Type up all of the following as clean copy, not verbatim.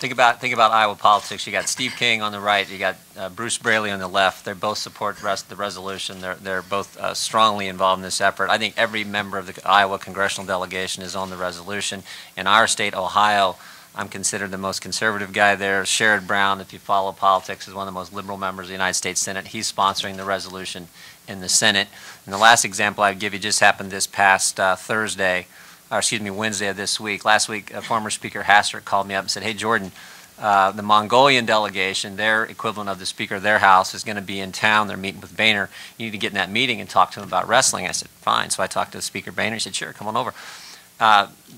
Think about Iowa politics. You got Steve King on the right. You got Bruce Braley on the left. They both support the resolution. They're both strongly involved in this effort. I think every member of the Iowa congressional delegation is on the resolution. In our state, Ohio, I'm considered the most conservative guy there. Sherrod Brown, if you follow politics, is one of the most liberal members of the United States Senate. He's sponsoring the resolution in the Senate. And the last example I'd give you just happened this past Wednesday of this week. Last week, former Speaker Hastert called me up and said, hey, Jordan, the Mongolian delegation, their equivalent of the Speaker of their House, is going to be in town. They're meeting with Boehner. You need to get in that meeting and talk to him about wrestling. I said, fine. So I talked to Speaker Boehner. He said, sure, come on over.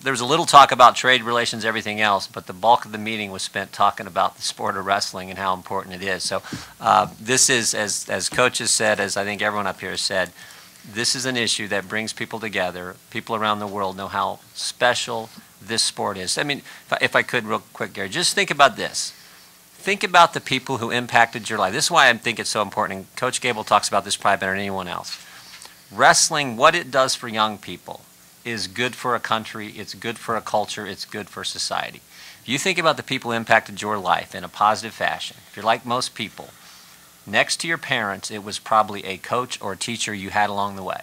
There was a little talk about trade relations, everything else, but the bulk of the meeting was spent talking about the sport of wrestling and how important it is. So this is, as Coach has said, as I think everyone up here has said, this is an issue that brings people together. People around the world know how special this sport is. I mean, if I could real quick, Gary, just think about this. Think about the people who impacted your life. This is why I think it's so important, and Coach Gable talks about this probably better than anyone else. Wrestling, what it does for young people, is good for a country, it's good for a culture, it's good for society. If you think about the people who impacted your life in a positive fashion, if you're like most people, next to your parents, it was probably a coach or a teacher you had along the way.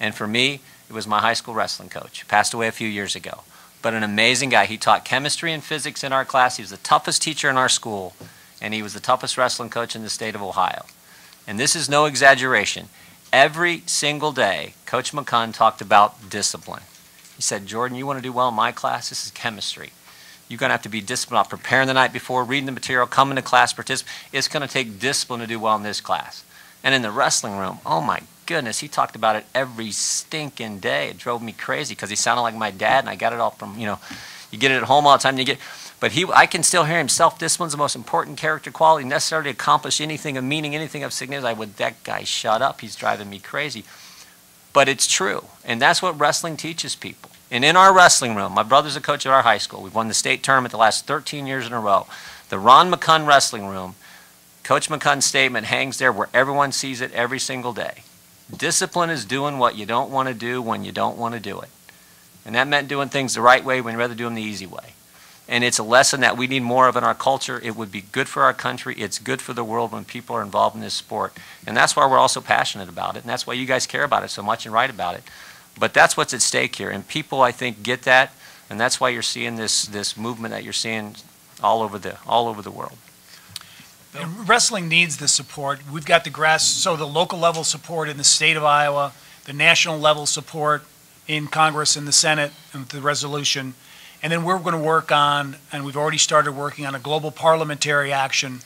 And for me, it was my high school wrestling coach, who passed away a few years ago. But an amazing guy. He taught chemistry and physics in our class. He was the toughest teacher in our school, and he was the toughest wrestling coach in the state of Ohio. And this is no exaggeration. Every single day, Coach McCunn talked about discipline. He said, Jordan, you want to do well in my class? This is chemistry. You're going to have to be disciplined about preparing the night before, reading the material, coming to class, participate. It's going to take discipline to do well in this class. And in the wrestling room, oh my goodness, he talked about it every stinking day. It drove me crazy because he sounded like my dad, and I got it all from, you get it at home all the time. But I can still hear him. Self-discipline is the most important character quality necessary to accomplish anything of meaning, anything of significance. That guy shut up. He's driving me crazy. But it's true, and that's what wrestling teaches people. And in our wrestling room, my brother's a coach at our high school. We've won the state tournament the last 13 years in a row. The Ron McCunn wrestling room, Coach McCunn's statement hangs there where everyone sees it every single day. Discipline is doing what you don't want to do when you don't want to do it. And that meant doing things the right way when you'd rather do them the easy way. And it's a lesson that we need more of in our culture. It would be good for our country. It's good for the world when people are involved in this sport. And that's why we're all so passionate about it. And that's why you guys care about it so much and write about it. But that's what's at stake here. And people, I think, get that. And that's why you're seeing this movement that you're seeing all over the world. And wrestling needs the support. We've got the local level support in the state of Iowa, the national level support in Congress and the Senate and the resolution. And then we're going to work on, and we've already started working on, a global parliamentary action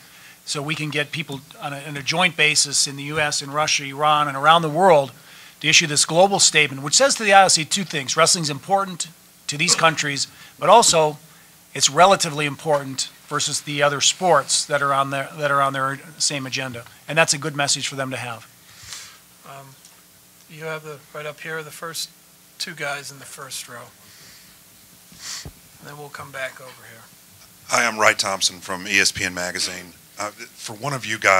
so we can get people on a joint basis in the U.S., in Russia, Iran, and around the world to issue this global statement, which says to the IOC two things. Wrestling's important to these countries, but also it's relatively important versus the other sports that are on their same agenda. And that's a good message for them to have. You have right up here, the first two guys in the first row. And then we'll come back over here. Hi, I'm Wright Thompson from ESPN Magazine. For one of you guys,